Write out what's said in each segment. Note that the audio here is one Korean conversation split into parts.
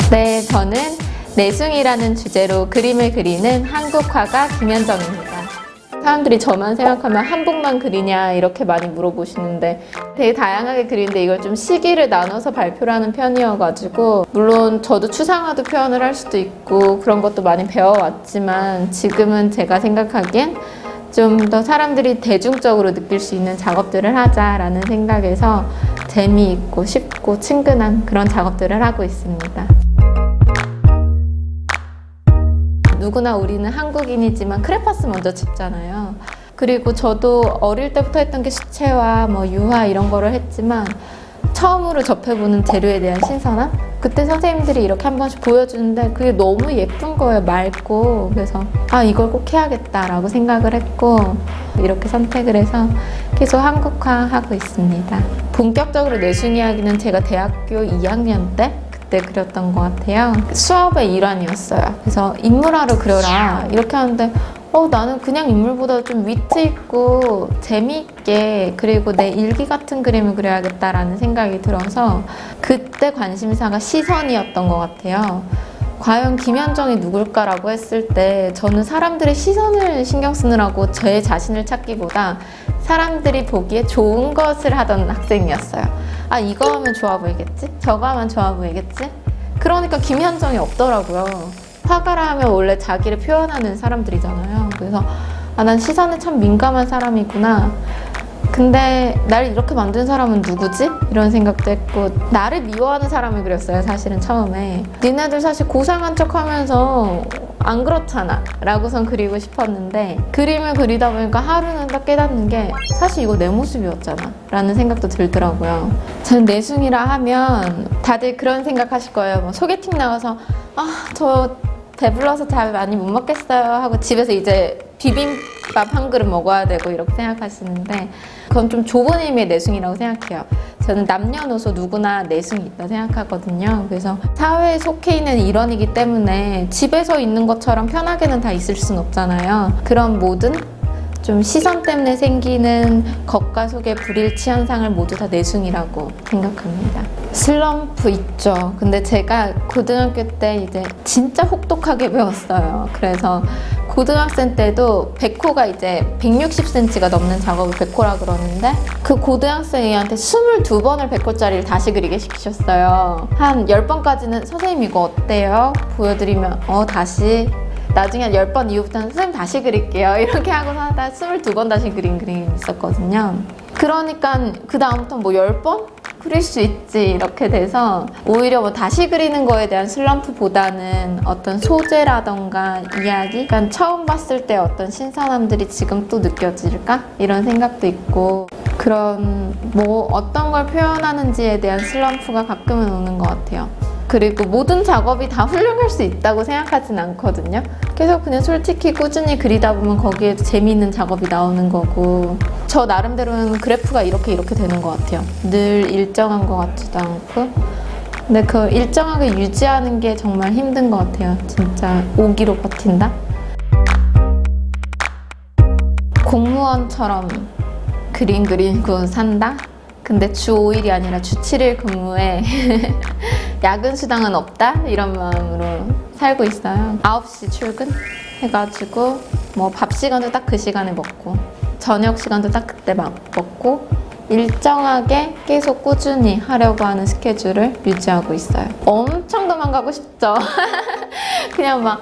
네, 저는 내숭이라는 주제로 그림을 그리는 한국 화가 김현정입니다. 사람들이 저만 생각하면 한복만 그리냐 이렇게 많이 물어보시는데 되게 다양하게 그리는데 이걸 좀 시기를 나눠서 발표를 하는 편이어가지고 물론 저도 추상화도 표현을 할 수도 있고 그런 것도 많이 배워왔지만 지금은 제가 생각하기엔 좀 더 사람들이 대중적으로 느낄 수 있는 작업들을 하자라는 생각에서 재미있고 쉽고 친근한 그런 작업들을 하고 있습니다. 누구나 우리는 한국인이지만 크레파스 먼저 집잖아요. 그리고 저도 어릴 때부터 했던 게 수채화, 유화 이런 거를 했지만 처음으로 접해보는 재료에 대한 신선함? 그때 선생님들이 이렇게 한 번씩 보여주는데 그게 너무 예쁜 거예요. 맑고. 그래서 이걸 꼭 해야겠다라고 생각을 했고 이렇게 선택을 해서 계속 한국화 하고 있습니다. 본격적으로 내숭 이야기는 제가 대학교 2학년 때 그때 그렸던 것 같아요. 수업의 일환이었어요. 그래서 인물화로 그려라 이렇게 하는데 나는 그냥 인물보다 좀 위트 있고 재미있게 그리고 내 일기 같은 그림을 그려야겠다라는 생각이 들어서 그때 관심사가 시선이었던 것 같아요. 과연 김현정이 누굴까라고 했을 때 저는 사람들의 시선을 신경 쓰느라고 제 자신을 찾기보다 사람들이 보기에 좋은 것을 하던 학생이었어요. 이거 하면 좋아 보이겠지? 저거 하면 좋아 보이겠지? 그러니까 김현정이 없더라고요. 화가라 하면 원래 자기를 표현하는 사람들이잖아요. 그래서 난 시선에 참 민감한 사람이구나. 근데 날 이렇게 만든 사람은 누구지? 이런 생각도 했고 나를 미워하는 사람을 그렸어요. 사실은 처음에 니네들 사실 고상한 척 하면서 안 그렇잖아 라고선 그리고 싶었는데 그림을 그리다 보니까 하루는 딱 깨닫는 게 사실 이거 내 모습이었잖아 라는 생각도 들더라고요. 저는 내숭이라 하면 다들 그런 생각 하실 거예요. 소개팅 나가서 저 배불러서 잘 많이 못 먹겠어요 하고 집에서 이제 비빔밥 한 그릇 먹어야 되고 이렇게 생각하시는데 그건 좀 좁은 의미의 내숭이라고 생각해요. 저는 남녀노소 누구나 내숭이 있다 생각하거든요. 그래서 사회에 속해 있는 일원이기 때문에 집에서 있는 것처럼 편하게는 다 있을 순 없잖아요. 그런 모든 좀 시선 때문에 생기는 겉과 속의 불일치 현상을 모두 다 내숭이라고 생각합니다. 슬럼프 있죠. 근데 제가 고등학교 때 이제 진짜 혹독하게 배웠어요. 그래서 고등학생 때도 백호가 이제 160cm가 넘는 작업을 백호라 그러는데 그 고등학생이한테 22번을 백호짜리를 다시 그리게 시키셨어요. 한 10번까지는 선생님 이거 어때요? 보여드리면 다시 나중에 한 10번 이후부터는 선생님 다시 그릴게요 이렇게 하고서 하다 22번 다시 그린 그림이 있었거든요. 그러니까 그 다음부터 10번? 그릴 수 있지 이렇게 돼서 오히려 다시 그리는 거에 대한 슬럼프보다는 어떤 소재라던가 이야기 그러니까 처음 봤을 때 어떤 신선함들이 지금 또 느껴질까? 이런 생각도 있고 그런 어떤 걸 표현하는지에 대한 슬럼프가 가끔은 오는 것 같아요. 그리고 모든 작업이 다 훌륭할 수 있다고 생각하진 않거든요. 계속 그냥 솔직히 꾸준히 그리다 보면 거기에도 재미있는 작업이 나오는 거고 저 나름대로는 그래프가 이렇게 되는 것 같아요. 늘 일정한 것 같지도 않고 근데 그 일정하게 유지하는 게 정말 힘든 것 같아요. 진짜 5기로 버틴다? 공무원처럼 그림 그리고 산다? 근데 주 5일이 아니라 주 7일 근무에 야근 수당은 없다? 이런 마음으로 살고 있어요. 9시 출근 해가지고 밥 시간도 딱 그 시간에 먹고 저녁 시간도 딱 그때 먹고 일정하게 계속 꾸준히 하려고 하는 스케줄을 유지하고 있어요. 엄청 도망가고 싶죠. 그냥 나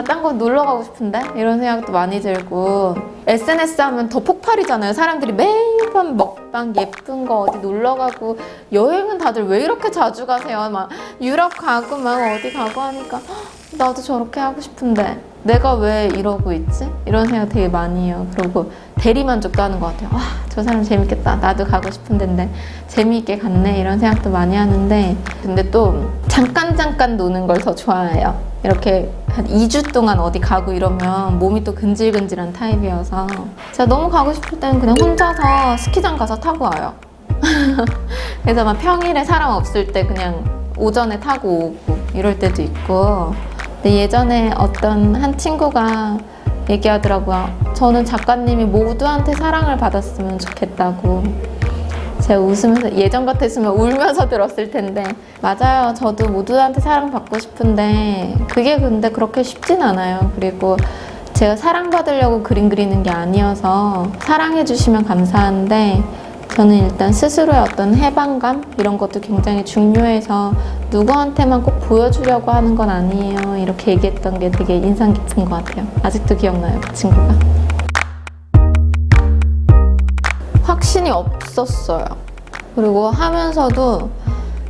딴 거 놀러 가고 싶은데? 이런 생각도 많이 들고 SNS 하면 더 폭발이잖아요. 사람들이 매일 밤 먹방 예쁜 거 어디 놀러 가고 여행은 다들 왜 이렇게 자주 가세요? 유럽 가고 어디 가고 하니까 나도 저렇게 하고 싶은데 내가 왜 이러고 있지? 이런 생각 되게 많이 해요. 그리고 대리만족도 하는 것 같아요. 저 사람 재밌겠다. 나도 가고 싶은 데인데 재미있게 갔네. 이런 생각도 많이 하는데 근데 또 잠깐 노는 걸 더 좋아해요. 이렇게 한 2주 동안 어디 가고 이러면 몸이 또 근질근질한 타입이어서 제가 너무 가고 싶을 때는 그냥 혼자서 스키장 가서 타고 와요. 그래서 평일에 사람 없을 때 그냥 오전에 타고 오고 이럴 때도 있고 근데 예전에 어떤 한 친구가 얘기하더라고요. 저는 작가님이 모두한테 사랑을 받았으면 좋겠다고. 제가 웃으면서, 예전 같았으면 울면서 들었을 텐데, 맞아요. 저도 모두한테 사랑받고 싶은데 그게 근데 그렇게 쉽진 않아요. 그리고 제가 사랑받으려고 그림 그리는 게 아니어서 사랑해 주시면 감사한데, 저는 일단 스스로의 어떤 해방감 이런 것도 굉장히 중요해서 누구한테만 꼭 보여주려고 하는 건 아니에요. 이렇게 얘기했던 게 되게 인상 깊은 것 같아요. 아직도 기억나요, 그 친구가. 확신이 없었어요. 그리고 하면서도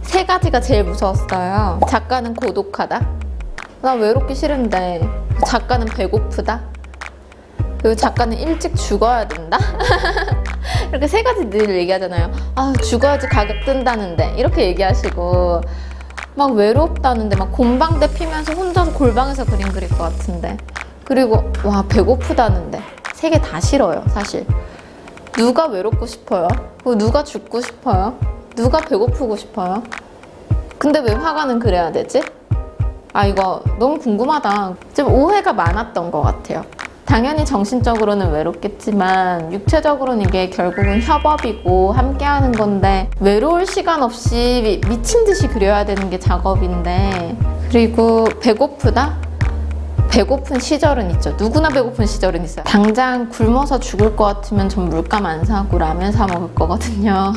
세 가지가 제일 무서웠어요. 작가는 고독하다. 나 외롭기 싫은데. 작가는 배고프다. 그리고 작가는 일찍 죽어야 된다. 이렇게 세 가지 늘 얘기하잖아요. 아, 죽어야지 가격 뜬다는데 이렇게 얘기하시고, 막 외롭다는데 막 곰방대 피면서 혼자서 골방에서 그림 그릴 것 같은데, 그리고 와, 배고프다는데. 세 개 다 싫어요, 사실. 누가 외롭고 싶어요? 그리고 누가 죽고 싶어요? 누가 배고프고 싶어요? 근데 왜 화가는 그래야 되지? 아, 이거 너무 궁금하다. 좀 오해가 많았던 것 같아요. 당연히 정신적으로는 외롭겠지만 육체적으로는 이게 결국은 협업이고 함께하는 건데, 외로울 시간 없이 미친 듯이 그려야 되는 게 작업인데. 그리고 배고프다? 배고픈 시절은 있죠. 누구나 배고픈 시절은 있어요. 당장 굶어서 죽을 것 같으면 전 물감 안 사고 라면 사 먹을 거거든요.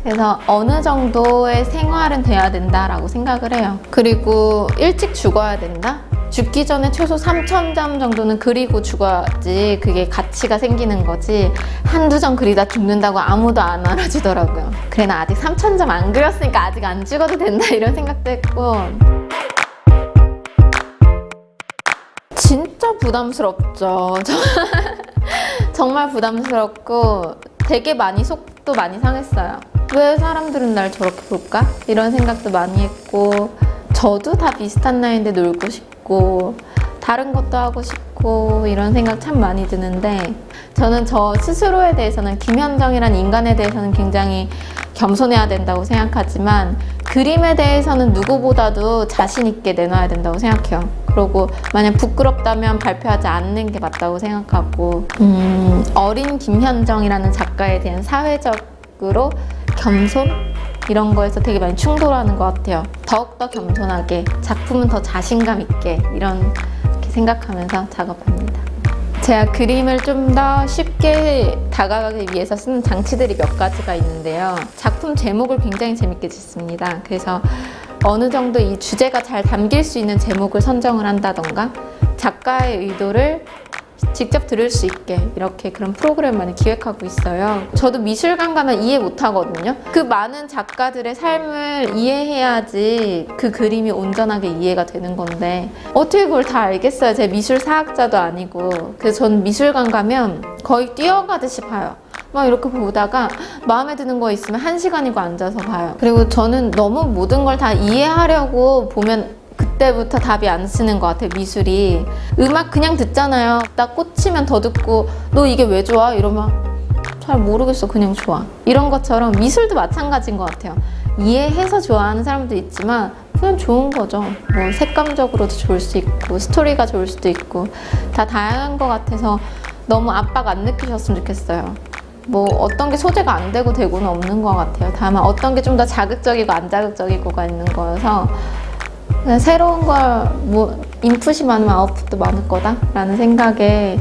그래서 어느 정도의 생활은 돼야 된다라고 생각을 해요. 그리고 일찍 죽어야 된다? 죽기 전에 최소 3,000점 정도는 그리고 죽어야지 그게 가치가 생기는 거지, 한두 점 그리다 죽는다고 아무도 안 알아주더라고요. 그래, 나 아직 3,000점 안 그렸으니까 아직 안 죽어도 된다 이런 생각도 했고. 진짜 부담스럽죠. 정말 부담스럽고 되게 많이 속도 많이 상했어요. 왜 사람들은 날 저렇게 볼까? 이런 생각도 많이 했고, 저도 다 비슷한 나이인데 놀고 싶고 다른 것도 하고 싶고 이런 생각 참 많이 드는데, 저는 저 스스로에 대해서는, 김현정이란 인간에 대해서는 굉장히 겸손해야 된다고 생각하지만 그림에 대해서는 누구보다도 자신 있게 내놔야 된다고 생각해요. 그리고 만약 부끄럽다면 발표하지 않는 게 맞다고 생각하고, 어린 김현정이라는 작가에 대한 사회적으로 겸손? 이런 거에서 되게 많이 충돌하는 것 같아요. 더욱더 겸손하게, 작품은 더 자신감 있게, 이렇게 생각하면서 작업합니다. 제가 그림을 좀 더 쉽게 다가가기 위해서 쓰는 장치들이 몇 가지가 있는데요. 작품 제목을 굉장히 재밌게 짓습니다. 그래서 어느 정도 이 주제가 잘 담길 수 있는 제목을 선정을 한다던가, 작가의 의도를 직접 들을 수 있게 이렇게 그런 프로그램을 많이 기획하고 있어요. 저도 미술관 가면 이해 못 하거든요. 그 많은 작가들의 삶을 이해해야지 그 그림이 온전하게 이해가 되는 건데 어떻게 그걸 다 알겠어요. 제가 미술사학자도 아니고. 그래서 전 미술관 가면 거의 뛰어가듯이 봐요. 막 이렇게 보다가 마음에 드는 거 있으면 1시간이고 앉아서 봐요. 그리고 저는 너무 모든 걸 다 이해하려고 보면 그때부터 답이 안 쓰는 것 같아요. 미술이. 음악 그냥 듣잖아요. 딱 꽂히면 더 듣고, 너 이게 왜 좋아? 이러면 잘 모르겠어, 그냥 좋아. 이런 것처럼 미술도 마찬가지인 것 같아요. 이해해서 좋아하는 사람도 있지만 그냥 좋은 거죠. 뭐 색감적으로도 좋을 수 있고 스토리가 좋을 수도 있고 다 다양한 것 같아서 너무 압박 안 느끼셨으면 좋겠어요. 뭐 어떤 게 소재가 안 되고 되고는 없는 것 같아요. 다만 어떤 게 좀 더 자극적이고 안 자극적이고가 있는 거여서, 새로운 걸 뭐 인풋이 많으면 아웃풋도 많을 거다라는 생각에,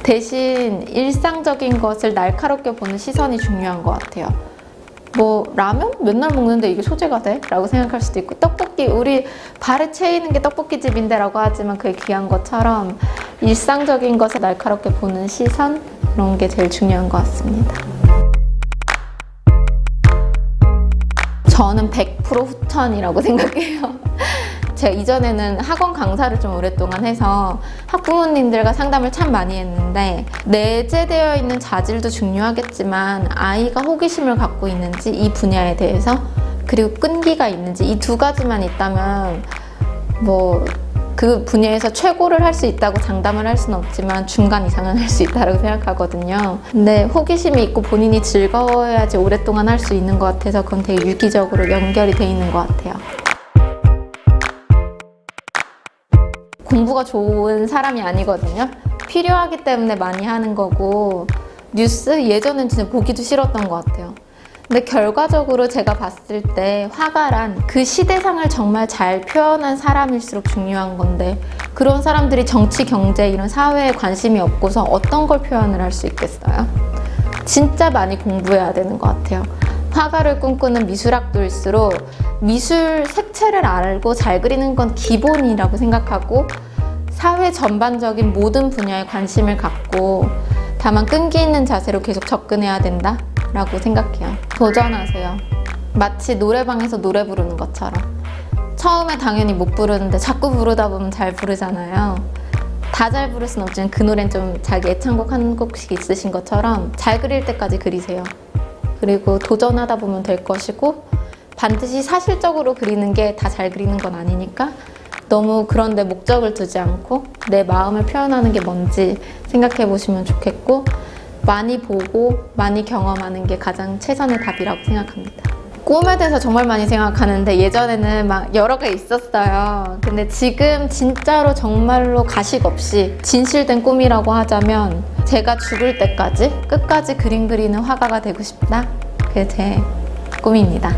대신 일상적인 것을 날카롭게 보는 시선이 중요한 것 같아요. 뭐 라면 맨날 먹는데 이게 소재가 돼? 라고 생각할 수도 있고, 떡볶이, 우리 발에 채이는 게 떡볶이집인데 라고 하지만 그게 귀한 것처럼 일상적인 것을 날카롭게 보는 시선, 그런 게 제일 중요한 것 같습니다. 저는 100% 후천이라고 생각해요. 제가 이전에는 학원 강사를 좀 오랫동안 해서 학부모님들과 상담을 참 많이 했는데, 내재되어 있는 자질도 중요하겠지만 아이가 호기심을 갖고 있는지 이 분야에 대해서, 그리고 끈기가 있는지, 이 두 가지만 있다면 뭐 그 분야에서 최고를 할 수 있다고 장담을 할 수는 없지만 중간 이상은 할 수 있다고 생각하거든요. 근데 호기심이 있고 본인이 즐거워야지 오랫동안 할 수 있는 것 같아서 그건 되게 유기적으로 연결이 돼 있는 것 같아요. 공부가 좋은 사람이 아니거든요. 필요하기 때문에 많이 하는 거고 뉴스 예전엔 진짜 보기도 싫었던 것 같아요. 근데 결과적으로 제가 봤을 때 화가란 그 시대상을 정말 잘 표현한 사람일수록 중요한 건데 그런 사람들이 정치, 경제 이런 사회에 관심이 없고서 어떤 걸 표현을 할 수 있겠어요? 진짜 많이 공부해야 되는 것 같아요. 화가를 꿈꾸는 미술학도일수록 미술 색채를 알고 잘 그리는 건 기본이라고 생각하고 사회 전반적인 모든 분야에 관심을 갖고 다만 끈기 있는 자세로 계속 접근해야 된다라고 생각해요. 도전하세요. 마치 노래방에서 노래 부르는 것처럼 처음에 당연히 못 부르는데 자꾸 부르다 보면 잘 부르잖아요. 다 잘 부를 순 없지만 그 노래는 좀 자기 애창곡 한 곡씩 있으신 것처럼 잘 그릴 때까지 그리세요. 그리고 도전하다 보면 될 것이고 반드시 사실적으로 그리는 게 다 잘 그리는 건 아니니까 너무 그런데 목적을 두지 않고 내 마음을 표현하는 게 뭔지 생각해 보시면 좋겠고 많이 보고 많이 경험하는 게 가장 최선의 답이라고 생각합니다. 꿈에 대해서 정말 많이 생각하는데 예전에는 막 여러 개 있었어요. 근데 지금 진짜로 정말로 가식 없이 진실된 꿈이라고 하자면 제가 죽을 때까지 끝까지 그림 그리는 화가가 되고 싶다. 그게 제 꿈입니다.